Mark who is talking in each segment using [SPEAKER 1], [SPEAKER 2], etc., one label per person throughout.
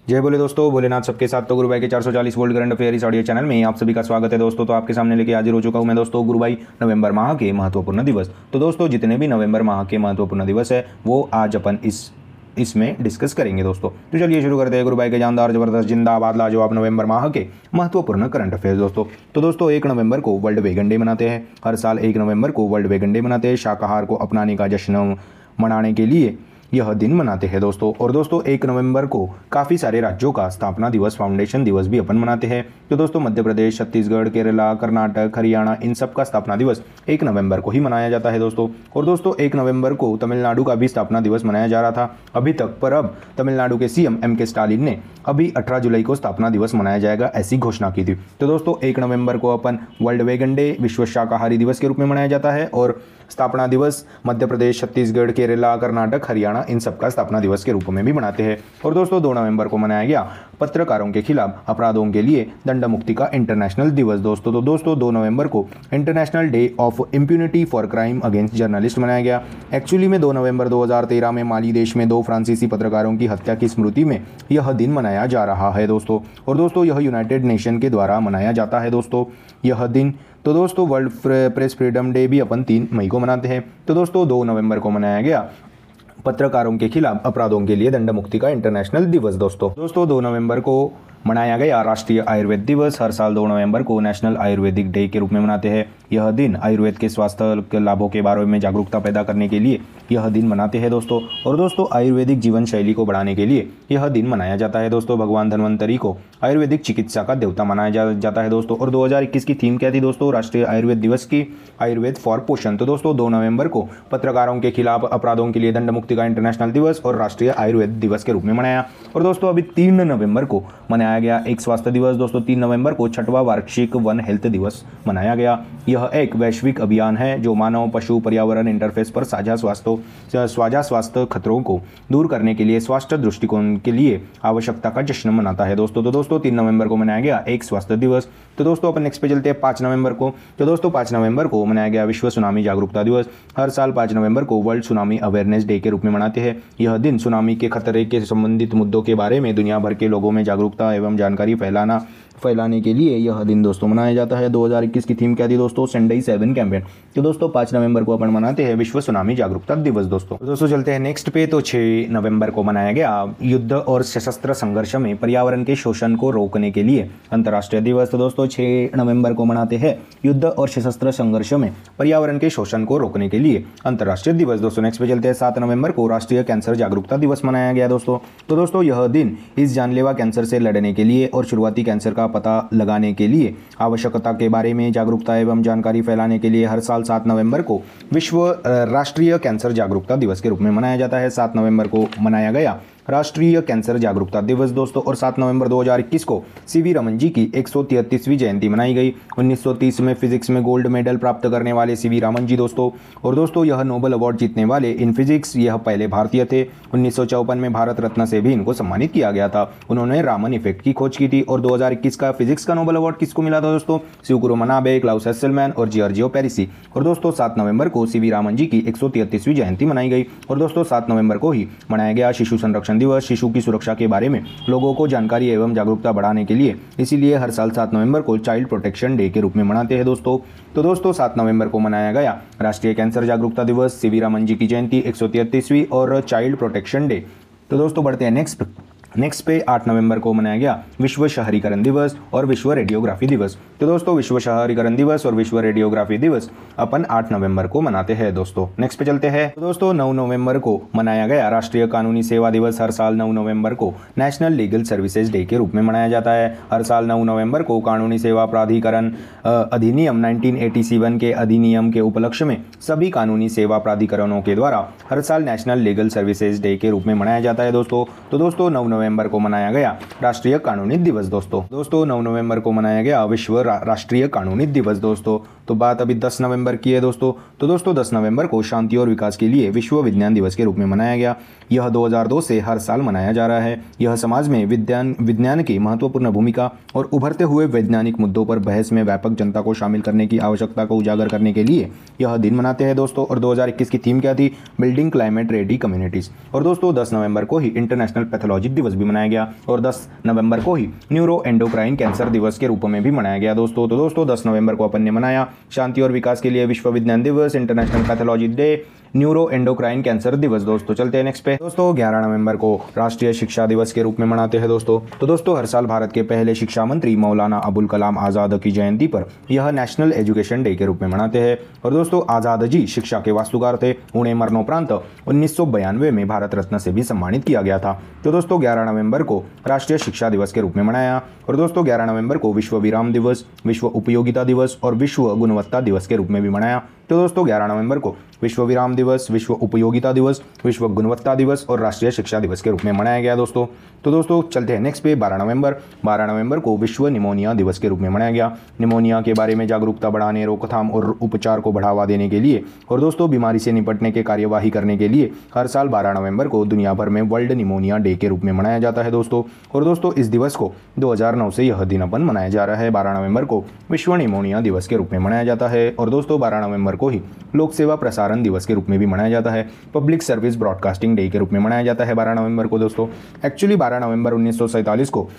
[SPEAKER 1] जय बोले दोस्तों, भोलेनाथ सबके साथ। तो गुरु भाई के 440 वोल्ट करंट अफेयर इस ऑडियो चैनल में आप सभी का स्वागत है दोस्तों। तो आपके सामने लेके हाजिर हो चुका हूं मैं दोस्तों गुरु भाई नवंबर माह के महत्वपूर्ण दिवस। तो दोस्तों जितने भी नवंबर माह के महत्वपूर्ण दिवस है वो आज अपन इसमें डिस्कस करेंगे दोस्तों। तो चलिए शुरू करते हैं गुरु भाई के जानदार जबरदस्त जिंदाबाद लाजवाब नवंबर माह के महत्वपूर्ण करंट अफेयर दोस्तों। तो दोस्तों 1 नवंबर को वर्ल्ड वेगन डे मनाते हैं। हर साल 1 नवंबर को वर्ल्ड वेगन डे मनाते हैं। शाकाहार को अपनाने का जश्न मनाने के लिए यह दिन मनाते हैं दोस्तों। और दोस्तों 1 नवंबर को काफ़ी सारे राज्यों का स्थापना दिवस, फाउंडेशन दिवस भी अपन मनाते हैं। तो दोस्तों मध्य प्रदेश, छत्तीसगढ़, केरला, कर्नाटक, हरियाणा, इन सब का स्थापना दिवस 1 नवंबर को ही मनाया जाता है दोस्तों। और दोस्तों 1 नवंबर को तमिलनाडु का भी स्थापना दिवस मनाया जा रहा था अभी तक, पर अब तमिलनाडु के सीएम MK स्टालिन ने अभी 18 जुलाई को स्थापना दिवस मनाया जाएगा ऐसी घोषणा की थी। तो दोस्तों 1 नवंबर को अपन वर्ल्ड वेगन डे, विश्व शाकाहारी दिवस के रूप में मनाया जाता है। और स्थापना दिवस मध्य प्रदेश, छत्तीसगढ़, केरला, कर्नाटक, हरियाणा इन सब का स्थापना दिवस के रूप में भी मनाते हैं। और दोस्तों 2 नवंबर को मनाया गया पत्रकारों के खिलाफ अपराधों के लिए दंड मुक्ति का इंटरनेशनल दिवस दोस्तों। तो दोस्तों 2 नवंबर को international day of impunity for crime against journalist मनाया गया। एक्चुअली में 2 नवंबर 2013 में माली देश में 2 फ्रांसीसी पत्रकारों की हत्या की स्मृति में यह दिन मनाया जा रहा है दोस्तों। और दोस्तों यह यूनाइटेड नेशन के द्वारा मनाया जाता है दोस्तों यह दिन। तो दोस्तों वर्ल्ड प्रेस फ्रीडम डे भी अपन 3 मई को मनाते हैं। तो दोस्तों 2 नवंबर को मनाया गया पत्रकारों के खिलाफ अपराधों के लिए दंड मुक्ति का इंटरनेशनल दिवस दोस्तों। 2 नवंबर को मनाया गया राष्ट्रीय आयुर्वेद दिवस। हर साल 2 नवंबर को नेशनल आयुर्वेदिक डे के रूप में मनाते हैं। यह दिन आयुर्वेद के स्वास्थ्य के लाभों के बारे में जागरूकता पैदा करने के लिए यह दिन मनाते हैं दोस्तों। और दोस्तों आयुर्वेदिक जीवन शैली को बढ़ाने के लिए यह दिन मनाया जाता है दोस्तों। भगवान धन्वंतरी को आयुर्वेदिक चिकित्सा का देवता माना जाता है दोस्तों। और 2021 की थीम क्या थी दोस्तों? राष्ट्रीय आयुर्वेद दिवस की आयुर्वेद फॉर पोषण। तो दोस्तों 2 नवंबर को पत्रकारों के खिलाफ अपराधों के लिए दंड मुक्ति का इंटरनेशनल दिवस और राष्ट्रीय आयुर्वेद दिवस के रूप में मनाया। और दोस्तों अभी 3 नवंबर को मनाया गया एक स्वास्थ्य दिवस दोस्तों। 3 नवंबर को 6वां वार्षिक वन हेल्थ दिवस मनाया गया। यह एक वैश्विक अभियान है जो मानव पशु पर्यावरण इंटरफेस पर साझा स्वास्थ्य खतरों को दूर करने के लिए स्वास्थ्य दृष्टिकोण के लिए आवश्यकता का जश्न मनाता है दोस्तों। तो दोस्तों 3 नवंबर को मनाया गया एक स्वास्थ्य दिवस। तो दोस्तों अपन नेक्स्ट पे चलते हैं 5 नवंबर को। तो दोस्तों 5 नवंबर को मनाया गया विश्व सुनामी जागरूकता दिवस। हर साल 5 नवंबर को वर्ल्ड सुनामी अवेयरनेस डे के रूप में मनाते हैं। यह दिन सुनामी के खतरे के संबंधित मुद्दों के बारे में दुनिया भर के लोगों में जागरूकता एवं जानकारी फैलाने के लिए यह दिन दोस्तों मनाया जाता है। 2021 की थीम क्या थी दोस्तों? सेंडई 7 कैंपेन। तो दोस्तों 5 नवंबर को अपन मनाते हैं विश्व सुनामी जागरूकता दिवस दोस्तों। तो दोस्तों चलते हैं नेक्स्ट पे। तो 6 नवंबर को मनाया गया युद्ध और सशस्त्र संघर्ष में पर्यावरण के शोषण को रोकने के लिए अंतर्राष्ट्रीय दिवस। तो दोस्तों 6 नवंबर को मनाते हैं युद्ध और सशस्त्र संघर्ष में पर्यावरण के शोषण को रोकने के लिए अंतर्राष्ट्रीय दिवस दोस्तों। नेक्स्ट पे चलते हैं 7 नवंबर को राष्ट्रीय कैंसर जागरूकता दिवस मनाया गया दोस्तों। तो दोस्तों यह दिन इस जानलेवा कैंसर से लड़ने के लिए और शुरुआती कैंसर का पता लगाने के लिए आवश्यकता के बारे में जागरूकता एवं जानकारी फैलाने के लिए हर साल 7 नवंबर को विश्व राष्ट्रीय कैंसर जागरूकता दिवस के रूप में मनाया जाता है। 7 नवंबर को मनाया गया राष्ट्रीय कैंसर जागरूकता दिवस दोस्तों। और 7 नवंबर 2021 को CV रमन जी की 133वीं जयंती मनाई गई। 1930 में फिजिक्स में गोल्ड मेडल प्राप्त करने वाले CV रमन जी दोस्तों। और दोस्तों यह नोबेल अवार्ड जीतने वाले इन फिजिक्स यह पहले भारतीय थे। 1954 में भारत रत्न से भी इनको सम्मानित किया गया था। उन्होंने रामन इफेक्ट की खोज की थी। और 2021 का फिजिक्स का नोबेल अवार्ड किसको मिला था दोस्तों? शिवकुरो मनाबे, क्लाउस हेस्सेलमैन और जियोर्जियो पेरिसी। और दोस्तों 7 नवंबर को CV रमन जी की 133वीं जयंती मनाई गई। और दोस्तों 7 नवंबर को ही मनाया गया शिशु संरक्षण दिवस। शिशु की सुरक्षा के बारे में लोगों को जानकारी एवं जागरूकता बढ़ाने के लिए इसीलिए हर साल 7 नवंबर को चाइल्ड प्रोटेक्शन डे के रूप में मनाते हैं दोस्तों। तो दोस्तों 7 नवंबर को मनाया गया राष्ट्रीय कैंसर जागरूकता दिवस, CV रमन जी की जयंती 133वीं और चाइल्ड प्रोटेक्शन डे। तो दोस्तों बढ़ते हैं नेक्स्ट पे 8 नवंबर को मनाया गया विश्व शहरीकरण दिवस और विश्व रेडियोग्राफी दिवस। तो दोस्तों विश्व शहरीकरण दिवस और विश्व रेडियोग्राफी दिवस अपन 8 नवंबर को मनाते हैं दोस्तों। नेक्स्ट पे चलते हैं। तो दोस्तों 9 नवंबर को मनाया गया राष्ट्रीय कानूनी सेवा दिवस। हर साल 9 नवंबर को नेशनल लीगल सर्विसेज डे के रूप में मनाया जाता है। हर साल 9 नवंबर को कानूनी सेवा प्राधिकरण अधिनियम 1987 के अधिनियम के उपलक्ष्य में सभी कानूनी सेवा प्राधिकरणों के द्वारा हर साल नेशनल लीगल सर्विसेज डे के रूप में मनाया जाता है दोस्तों। तो दोस्तों 9 नवंबर को मनाया गया राष्ट्रीय कानूनी दिवस दोस्तों। 9 नवंबर को मनाया गया विश्व राष्ट्रीय कानूनी दिवस दोस्तों। तो बात अभी 10 नवंबर की है दोस्तों। तो दोस्तों 10 नवंबर को शांति और विकास के लिए विश्व विज्ञान दिवस के रूप में मनाया गया। यह 2002 से हर साल मनाया जा रहा है। यह समाज में विज्ञान की महत्वपूर्ण भूमिका और उभरते हुए वैज्ञानिक मुद्दों पर बहस में व्यापक जनता को शामिल करने की आवश्यकता को उजागर करने के लिए यह दिन मनाते हैं दोस्तों। और 2021 की थीम क्या थी? Building climate ready communities. और दोस्तों 10 नवंबर को ही इंटरनेशनल पैथोलॉजी दिवस दिवस भी मनाया गया और 10 नवंबर को ही न्यूरो एंडोक्राइन कैंसर दिवस के रूप में भी मनाया गया दोस्तों। तो दोस्तों 10 नवंबर को अपन ने मनाया शांति और विकास के लिए विश्व विज्ञान दिवस, international pathology day, neuro endocrine cancer दिवस। दोस्तों चलते हैं नेक्स्ट पे। दोस्तों 11 नवंबर को राष्ट्रीय शिक्षा दिवस के रूप में मनाते हैं दोस्तों। तो दोस्तों हर साल भारत के पहले शिक्षा मंत्री मौलाना अबुल कलाम आज़ाद की जयंती पर यह नेशनल एजुकेशन डे के रूप में मनाते हैं। और दोस्तों आज़ाद जी शिक्षा के वास्तुकार थे। उन्हें मरणोपरांत 1992 में भारत रत्न से भी सम्मानित किया गया था। तो दोस्तों 11 नवंबर को राष्ट्रीय शिक्षा दिवस के रूप में मनाया। और दोस्तों 11 नवंबर को विश्व विराम दिवस, विश्व उपयोगिता दिवस और विश्व गुणवत्ता दिवस के रूप में भी मनाया। तो दोस्तों 11 नवंबर को विश्व विराम दिवस, विश्व उपयोगिता दिवस, विश्व गुणवत्ता दिवस और राष्ट्रीय शिक्षा दिवस के रूप में मनाया गया दोस्तों। तो दोस्तों चलते हैं नेक्स्ट पे। 12 नवंबर को विश्व निमोनिया दिवस के रूप में मनाया गया। निमोनिया के बारे में जागरूकता बढ़ाने, रोकथाम और उपचार को बढ़ावा देने के लिए और दोस्तों बीमारी से निपटने के कार्यवाही करने के लिए हर साल 12 नवंबर को दुनिया भर में वर्ल्ड निमोनिया डे के रूप में मनाया जाता है दोस्तों। और दोस्तों इस दिवस को 2009 से यह दिन अपन मनाया जा रहा है। 12 नवंबर को विश्व निमोनिया दिवस के रूप में मनाया जाता है। और दोस्तों 12 नवंबर को ही लोक सेवा प्रसारण दिवस के रूप में भी मनाया जाता है। पब्लिक सर्विस ब्रॉडकास्टिंग डे के रूप में मनाया जाता है 12 नवंबर को दोस्तों। एक्चुअली 12 नवंबर 1947 को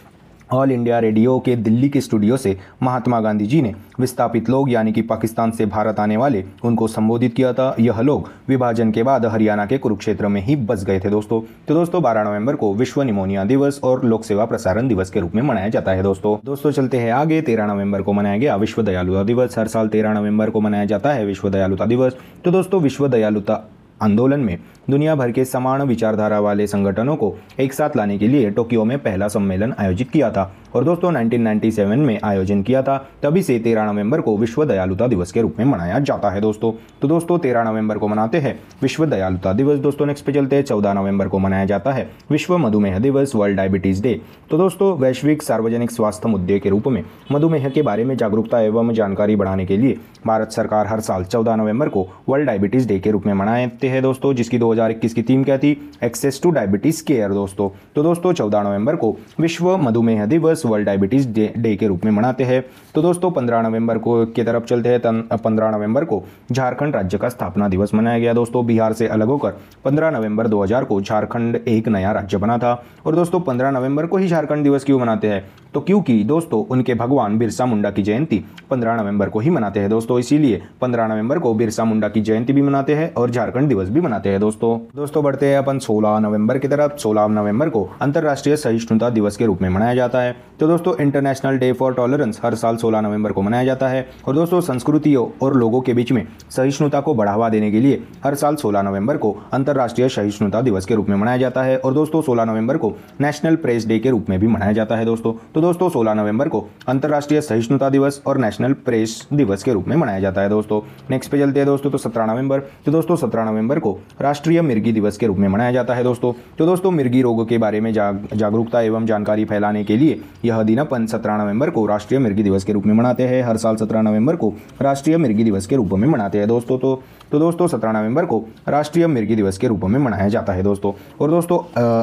[SPEAKER 1] ऑल इंडिया रेडियो के दिल्ली के स्टूडियो से महात्मा गांधी जी ने विस्थापित लोग यानी कि पाकिस्तान से भारत आने वाले उनको संबोधित किया था। यह लोग विभाजन के बाद हरियाणा के कुरुक्षेत्र में ही बस गए थे दोस्तों। तो दोस्तों 12 नवंबर को विश्व निमोनिया दिवस और लोक सेवा प्रसारण दिवस के रूप में मनाया जाता है दोस्तों चलते हैं आगे। 13 नवंबर को मनाया गया विश्व दयालुता दिवस। हर साल 13 नवंबर को मनाया जाता है विश्व दयालुता दिवस। तो दोस्तों विश्व दयालुता आंदोलन में दुनिया भर के समान विचारधारा वाले संगठनों को एक साथ लाने के लिए टोक्यो में पहला सम्मेलन आयोजित किया था। और दोस्तों 1997 में आयोजन किया था। तभी से 13 नवंबर को विश्व दयालुता दिवस के रूप में मनाया जाता है दोस्तों। तो दोस्तों 13 नवंबर को मनाते हैं विश्व दयालुता दिवस। दोस्तों नेक्स्ट पे चलते हैं। 14 नवंबर को मनाया जाता है विश्व मधुमेह दिवस, वर्ल्ड डायबिटीज डे। तो दोस्तों वैश्विक सार्वजनिक स्वास्थ्य मुद्दे के रूप में मधुमेह के बारे में जागरूकता एवं जानकारी बढ़ाने के लिए भारत सरकार हर साल 14 नवंबर को वर्ल्ड डायबिटीज डे के रूप में मनाते हैं दोस्तों, जिसकी 2021 की थीम क्या थी? एक्सेस टू डायबिटीज केयर दोस्तों। तो दोस्तों 14 नवंबर को विश्व मधुमेह दिवस, वर्ल्ड डायबिटीज डे के रूप में मनाते हैं। तो दोस्तों 15 नवंबर को की तरफ चलते हैं। 15 नवंबर को झारखंड राज्य का स्थापना दिवस मनाया गया दोस्तों। बिहार से अलग होकर 15 नवंबर 2000 को झारखंड एक नया राज्य बना था। और दोस्तों 15 नवंबर को ही झारखंड दिवस क्यों मनाते हैं? तो क्योंकि दोस्तों उनके भगवान बिरसा मुंडा की जयंती 15 नवंबर को ही मनाते हैं दोस्तों, इसीलिए 15 नवंबर को बिरसा मुंडा की जयंती भी मनाते हैं और झारखंड दिवस भी मनाते हैं दोस्तों बढ़ते हैं अपन 16 नवंबर की तरफ। 16 नवंबर को अंतर्राष्ट्रीय सहिष्णुता दिवस के रूप में मनाया जाता है। तो दोस्तों इंटरनेशनल डे फॉर टॉलरेंस हर साल 16 नवंबर को मनाया जाता है। और दोस्तों संस्कृतियों और लोगों के बीच में सहिष्णुता को बढ़ावा देने के लिए हर साल 16 नवंबर को अंतर्राष्ट्रीय सहिष्णुता दिवस के रूप में मनाया जाता है। और दोस्तों 16 नवंबर को नेशनल प्रेस डे के रूप में भी मनाया जाता है दोस्तों। तो दोस्तों 16 नवंबर को अंतर्राष्ट्रीय सहिष्णुता दिवस और नेशनल प्रेस दिवस के रूप में मनाया जाता है दोस्तों। नेक्स्ट पे चलते हैं दोस्तों। तो 17 नवंबर, तो दोस्तों 17 नवंबर को राष्ट्रीय मिर्गी दिवस के रूप में मनाया जाता है दोस्तों। तो दोस्तों मिर्गी रोग के बारे में जागरूकता एवं जानकारी फैलाने के लिए यह दिन अपन 17 नवंबर को राष्ट्रीय मिर्गी दिवस के रूप में मनाते हैं। हर साल 17 नवंबर को राष्ट्रीय मिर्गी दिवस के रूप में मनाते हैं दोस्तों। तो दोस्तों 17 नवंबर को राष्ट्रीय मिर्गी दिवस के रूप में मनाया जाता है दोस्तों। और दोस्तों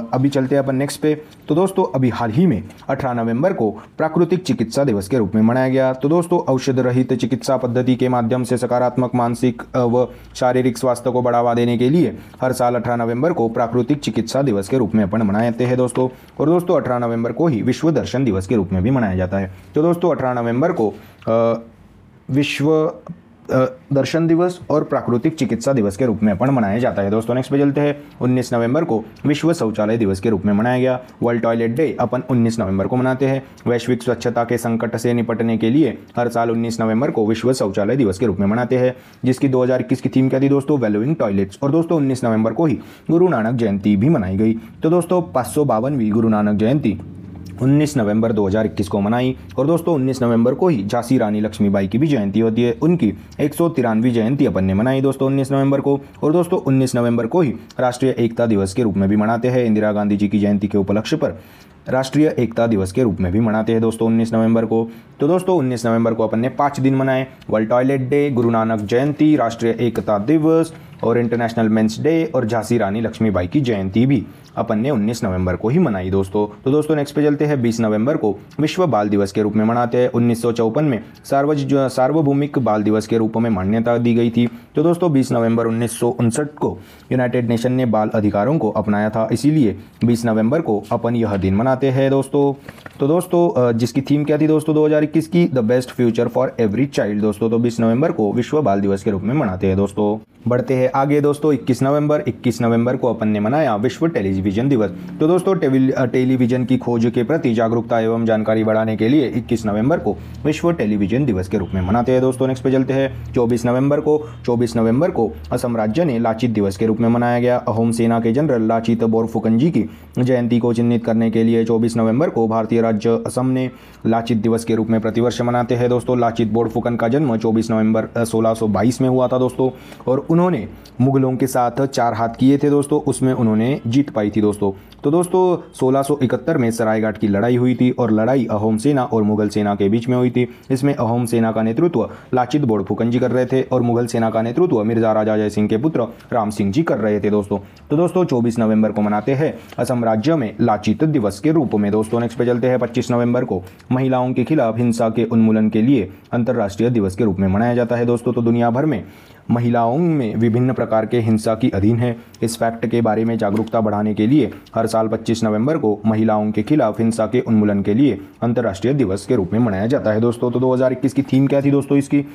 [SPEAKER 1] अभी चलते हैं अपन नेक्स्ट पे। तो दोस्तों अभी हाल ही में 18 नवंबर को प्राकृतिक चिकित्सा दिवस के रूप में मनाया गया। तो दोस्तों औषध रहित चिकित्सा पद्धति के माध्यम से सकारात्मक मानसिक व शारीरिक स्वास्थ्य को बढ़ावा देने के लिए हर साल 18 नवंबर को प्राकृतिक चिकित्सा दिवस के रूप में अपन मनाते हैं दोस्तों। और दोस्तों 18 नवंबर को ही विश्व दर्शन दिवस के रूप में भी मनाया जाता है। तो दोस्तों 18 नवंबर को विश्व दर्शन दिवस और प्राकृतिक चिकित्सा दिवस के रूप में अपन मनाया जाता है दोस्तों। नेक्स्ट पे चलते हैं। 19 नवंबर को विश्व शौचालय दिवस के रूप में मनाया गया। वर्ल्ड टॉयलेट डे अपन 19 नवंबर को मनाते हैं। वैश्विक स्वच्छता के संकट से निपटने के लिए हर साल 19 नवंबर को विश्व शौचालय दिवस के रूप में मनाते हैं, जिसकी 2021 की थीम क्या थी दोस्तों? Valuing toilets. और दोस्तों 19 नवंबर को ही गुरु नानक जयंती भी मनाई गई। तो दोस्तों 552वीं गुरु नानक जयंती 19 नवंबर 2021 को मनाई। और दोस्तों 19 नवंबर को ही झांसी रानी लक्ष्मीबाई की भी जयंती होती है। उनकी 193वीं जयंती अपन ने मनाई दोस्तों 19 नवंबर को। और दोस्तों 19 नवंबर को ही राष्ट्रीय एकता दिवस के रूप में भी मनाते हैं। इंदिरा गांधी जी की जयंती के उपलक्ष्य पर राष्ट्रीय एकता दिवस के रूप में भी मनाते हैं दोस्तों 19 नवंबर को। तो दोस्तों 19 नवंबर को अपन ने 5 दिन मनाए। World toilet day, Guru Nanak जयंती, राष्ट्रीय एकता दिवस और इंटरनेशनल मेंस डे और झांसी रानी लक्ष्मीबाई की जयंती भी अपन ने 19 नवंबर को ही मनाई दोस्तों। तो दोस्तों नेक्स्ट पे चलते हैं। 20 नवंबर को विश्व बाल दिवस के रूप में मनाते हैं। 1954 में सार्वभौमिक बाल दिवस के रूप में मान्यता दी गई थी। तो दोस्तों 20 नवंबर 1959 को यूनाइटेड नेशन ने बाल अधिकारों को अपनाया था, इसीलिए 20 नवंबर को अपन यह दिन मनाते हैं दोस्तों। तो दोस्तों जिसकी थीम क्या थी दोस्तों 2021 की, the best future for every child दोस्तों। तो 20 नवंबर को विश्व बाल दिवस के रूप में मनाते हैं दोस्तों। बढ़ते हैं आगे दोस्तों। 21 नवंबर को अपन ने मनाया विश्व टेलीविजन दिवस। तो दोस्तों टेलीविजन की खोज के प्रति जागरूकता एवं जानकारी बढ़ाने के लिए 21 नवंबर को विश्व टेलीविजन दिवस के रूप में मनाते हैं दोस्तों। नेक्स्ट पे चलते हैं। 24 नवंबर को असम राज्य ने लाचित दिवस के रूप में मनाया गया। अहोम सेना के जनरल लाचित बोरफुकन की जयंती को चिन्हित करने के लिए 24 नवंबर को भारतीय राज्य असम ने लाचित दिवस के रूप में प्रतिवर्ष मनाते हैं दोस्तों। लाचित बोरफुकन का जन्म 24 नवंबर 1622 में हुआ था दोस्तों, और उन्होंने मुगलों के साथ 4 हाथ किए थे दोस्तों, उसमें उन्होंने जीत पाई थी दोस्तों। तो दोस्तों 1671 में सरायघाट की लड़ाई हुई थी, और लड़ाई अहोम सेना और मुगल सेना के बीच में हुई थी। इसमें अहोम सेना का नेतृत्व लाचित बोरफुकन जी कर रहे थे, और मुगल सेना का नेतृत्व मिर्जा राजा जय सिंह के पुत्र राम सिंह जी कर रहे थे दोस्तों। तो दोस्तों 24 नवंबर को मनाते हैं असम राज्य में लाचित दिवस के रूप में दोस्तों। नेक्स्ट पे चलते हैं। 25 नवंबर को महिलाओं के खिलाफ हिंसा के उन्मूलन के लिए अंतर्राष्ट्रीय दिवस के रूप में मनाया जाता है दोस्तों। तो दुनिया भर में महिलाओं में विभिन्न प्रकार के हिंसा की अधीन है। इस फैक्ट के बारे में जागरूकता बढ़ाने के लिए हर साल 25 नवंबर को महिलाओं के खिलाफ हिंसा के उन्मूलन के लिए अंतर्राष्ट्रीय दिवस के रूप में मनाया जाता है दोस्तों। तो 2021 की थीम क्या थी दोस्तों इसकी?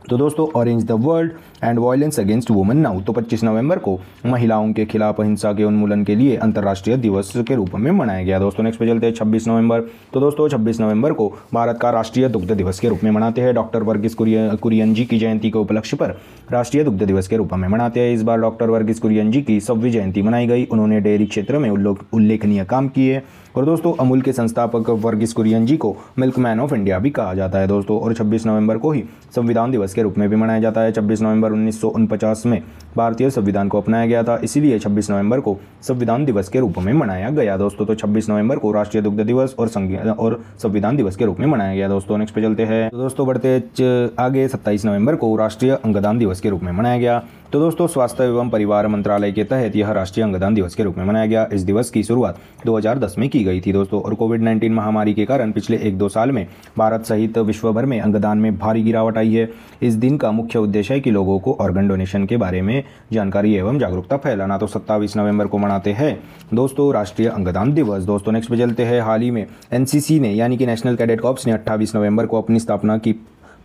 [SPEAKER 1] तो दोस्तों orange the world and violence against women now. तो 25 नवंबर को महिलाओं के खिलाफ हिंसा के उन्मूलन के लिए अंतर्राष्ट्रीय दिवस के रूप में मनाया गया दोस्तों। नेक्स्ट पे चलते हैं 26 नवंबर। तो दोस्तों 26 नवंबर को भारत का राष्ट्रीय दुग्ध दिवस के रूप में मनाते हैं। डॉक्टर वर्गीस कुरियन जी की जयंती के उपलक्ष्य पर राष्ट्रीय दुग्ध दिवस के रूप में मनाते हैं। इस बार डॉक्टर वर्गीस कुरियन जी की 100वीं जयंती मनाई गई। उन्होंने डेयरी क्षेत्र में उल्लेखनीय काम किए, और दोस्तों अमूल के संस्थापक वर्गीस कुरियन जी को मिल्कमैन ऑफ इंडिया भी कहा जाता है दोस्तों। और 26 नवंबर को ही संविधान दिवस के रूप में भी मनाया जाता है। 26 नवंबर 1949 में भारतीय संविधान को अपनाया गया था, इसीलिए 26 नवंबर को संविधान दिवस के रूप में मनाया गया दोस्तों। तो 26 नवंबर को राष्ट्रीय दुग्ध दिवस और संविधान दिवस के रूप में मनाया गया दोस्तों। नेक्स्ट पे चलते हैं। तो दोस्तों बढ़ते आगे 27 नवंबर को राष्ट्रीय अंगदान दिवस के रूप में मनाया गया। तो दोस्तों स्वास्थ्य एवं परिवार मंत्रालय के तहत यह राष्ट्रीय अंगदान दिवस के रूप में मनाया गया। इस दिवस की शुरुआत 2010 में की गई थी दोस्तों, और कोविड-19 महामारी के कारण पिछले 1-2 साल में भारत सहित विश्व भर में अंगदान में भारी गिरावट आई है। इस दिन का मुख्य उद्देश्य है कि लोगों को ऑर्गन डोनेशन के बारे में जानकारी एवं जागरूकता फैलाना। तो 27 नवंबर को मनाते हैं दोस्तों राष्ट्रीय अंगदान दिवस दोस्तों। नेक्स्ट पे चलते हैं। हाल ही में एनसीसी ने यानी कि नेशनल कैडेट कॉर्प्स ने 28 नवंबर को अपनी स्थापना की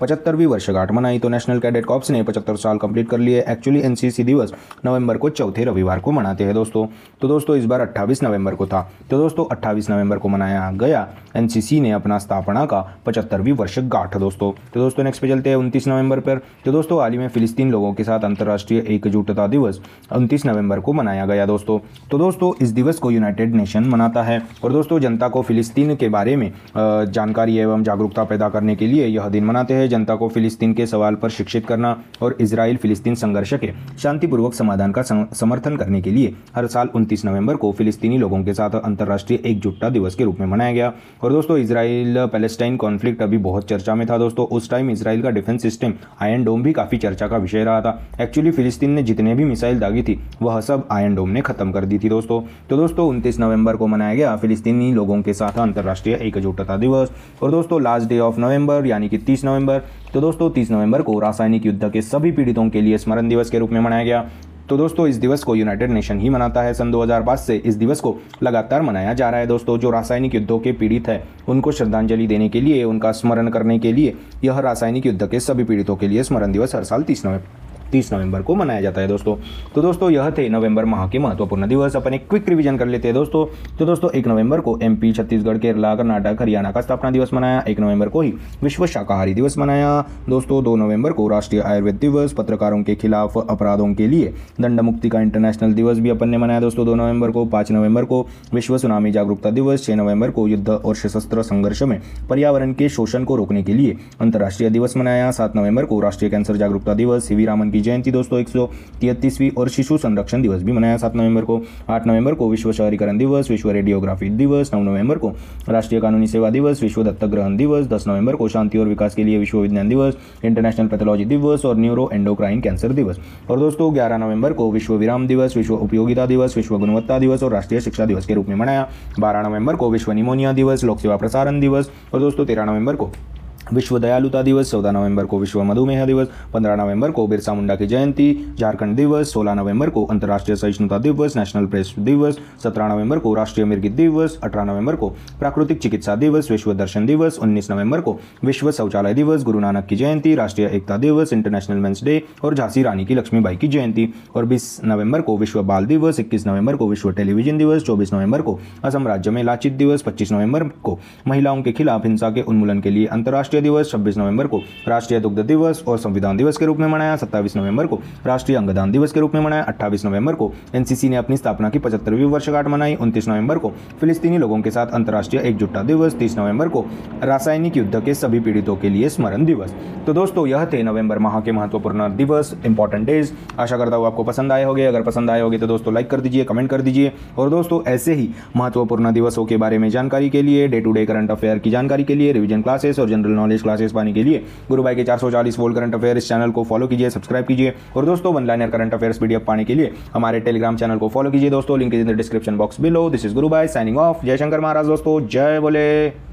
[SPEAKER 1] 75वीं वर्षगांठ मनाई। तो नेशनल कैडेट कॉर्प्स ने 75 साल कंप्लीट कर लिए। एक्चुअली एनसीसी दिवस नवंबर को चौथे रविवार को मनाते हैं दोस्तों। तो दोस्तों इस बार 28 नवंबर को था। तो दोस्तों 28 नवंबर को मनाया गया। एनसीसी ने अपना स्थापना का 75वीं वर्षगांठ दोस्तों। तो दोस्तों नेक्स्ट पे चलते हैं 29 नवंबर पर। तो दोस्तों हाल ही में फिलिस्तीन लोगों के साथ अंतर्राष्ट्रीय एकजुटता दिवस 29 नवंबर को मनाया गया दोस्तों। तो दोस्तों इस दिवस को यूनाइटेड नेशन मनाता है, और दोस्तों जनता को फिलिस्तीन के बारे में जानकारी एवं जागरूकता पैदा करने के लिए यह दिन मनाते हैं। जनता को फिलिस्तीन के सवाल पर शिक्षित करना और इजराइल फिलिस्तीन संघर्ष के शांतिपूर्वक समाधान का समर्थन करने के लिए हर साल 29 नवंबर को फिलिस्तीनी लोगों के साथ अंतर्राष्ट्रीय एकजुटता दिवस के रूप में मनाया गया। और दोस्तों इजराइल पैलेस्टाइन कॉन्फ्लिक्ट अभी बहुत चर्चा में था दोस्तों। उस टाइम इजराइल का डिफेंस सिस्टम आयरन डोम भी काफी चर्चा का विषय रहा था। एक्चुअली फिलिस्तीन ने जितने भी मिसाइल दागी थी वह सब आयरन डोम ने खत्म कर दी थी दोस्तों। तो दोस्तों 29 नवंबर को मनाया गया फिलिस्तीनी लोगों के साथ अंतर्राष्ट्रीय एकजुटता दिवस। और दोस्तों लास्ट डे ऑफ नवंबर यानी कि 30 नवंबर। तो दोस्तों 30 नवंबर को रासायनिक युद्ध के सभी पीड़ितों के लिए स्मरण दिवस के रूप में मनाया गया। तो दोस्तों इस दिवस को यूनाइटेड नेशन ही मनाता है। सन 2005 से इस दिवस को लगातार मनाया जा रहा है दोस्तों। जो रासायनिक युद्धों के पीड़ित है उनको श्रद्धांजलि देने के लिए, उनका स्मरण करने के लिए यह रासायनिक युद्ध के सभी पीड़ितों के लिए स्मरण दिवस हर साल 30 नवंबर को मनाया जाता है दोस्तों। तो दोस्तों यह थे नवंबर माह के महत्वपूर्ण दिवस। अपन एक क्विक रिवीजन कर लेते हैं दोस्तों। तो दोस्तों 1 नवंबर को एमपी, छत्तीसगढ़, केरला, कर्नाटक, हरियाणा का स्थापना दिवस मनाया। 1 नवंबर को ही विश्व शाकाहारी दिवस मनाया दोस्तों। 2 नवंबर को राष्ट्रीय आयुर्वेद दिवस, पत्रकारों के खिलाफ अपराधों के लिए दंड मुक्ति का इंटरनेशनल दिवस भी अपन ने मनाया दोस्तों 2 नवंबर को। 5 नवंबर को विश्व सुनामी जागरूकता दिवस। 6 नवंबर को युद्ध और सशस्त्र संघर्ष में पर्यावरण के शोषण को रोकने के लिए अंतर्राष्ट्रीय दिवस मनाया। 7 नवंबर को राष्ट्रीय कैंसर जागरूकता दिवस। सीवी रामन की जयंती दोस्तों 133वीं। और शिशु संरक्षण दिवस भी मनाया 7 नवंबर को। 8 नवंबर को विश्व शहरीकरण दिवस, विश्व रेडियोग्राफी दिवस। 9 नवंबर को राष्ट्रीय कानूनी सेवा दिवस, विश्व दत्तक ग्रहण दिवस। 10 नवंबर को शांति और विकास के लिए विश्व विज्ञान दिवस, इंटरनेशनल पैथोलॉजी दिवस और न्यूरो एंडोक्राइन कैंसर दिवस। और दोस्तों 11 नवंबर को विश्व विराम दिवस, विश्व उपयोगिता दिवस, विश्व गुणवत्ता दिवस और राष्ट्रीय शिक्षा दिवस के रूप में मनाया। 12 नवंबर को विश्व निमोनिया दिवस, लोक सेवा प्रसारण दिवस। और दोस्तों 13 नवंबर को विश्व दयालुता दिवस। 14 नवंबर को विश्व मधुमेह दिवस। 15 नवंबर को बिरसा मुंडा की जयंती, झारखंड दिवस। 16 नवंबर को अंतर्राष्ट्रीय सहिष्णुता दिवस, नेशनल प्रेस दिवस। 17 नवंबर को राष्ट्रीय मिर्गी दिवस। 18 नवंबर को प्राकृतिक चिकित्सा दिवस, विश्व दर्शन दिवस। 19 नवंबर को विश्व शौचालय दिवस, गुरु नानक की जयंती, राष्ट्रीय एकता दिवस, इंटरनेशनल मेंस डे और झांसी रानी की लक्ष्मीबाई की जयंती। और 20 नवंबर को विश्व बाल दिवस। 21 नवंबर को विश्व टेलीविजन दिवस। 24 नवंबर को असम राज्य में लाचित दिवस। 25 नवंबर को महिलाओं के खिलाफ हिंसा के उन्मूलन के लिए अंतर्राष्ट्रीय दिवस। 26 नवंबर को राष्ट्रीय दुग्ध दिवस और संविधान दिवस के रूप में मनाया। 27 नवंबर को राष्ट्रीय अंगदान दिवस के रूप में मनाया। 28 नवंबर को एनसीसी ने अपनी स्थापना की 75वीं वर्षगांठ मनाई। 29 नवंबर को फिलिस्तीनी लोगों के साथ अंतर्राष्ट्रीय एकजुटता दिवस। 30 नवंबर को रासायनिक युद्ध के सभी पीड़ितों के लिए स्मरण दिवस। तो दोस्तों यह थे नवंबर माह के महत्वपूर्ण दिवस, इंपॉर्टेंट डेज। आशा करता हूँ आपको पसंद आए होंगे। अगर पसंद आए होंगे तो दोस्तों लाइक कर दीजिए, कमेंट कर दीजिए। और दोस्तों ऐसे ही महत्वपूर्ण दिवसों के बारे में जानकारी के लिए, day to day current affair की जानकारी के लिए, रिवीजन क्लासेस और जनरल नॉलेज क्लासेस पाने के लिए गुरु भाई के 440 वोल्ट करंट अफेयर इस चैनल को फॉलो कीजिए, सब्सक्राइब कीजिए। और दोस्तों one liner current affairs PDF पाने के लिए हमारे टेलीग्राम चैनल को फॉलो कीजिए दोस्तों, link is in the description box below. This is गुरु भाई साइनिंग ऑफ। जय शंकर महाराज दोस्तों, जय बोले।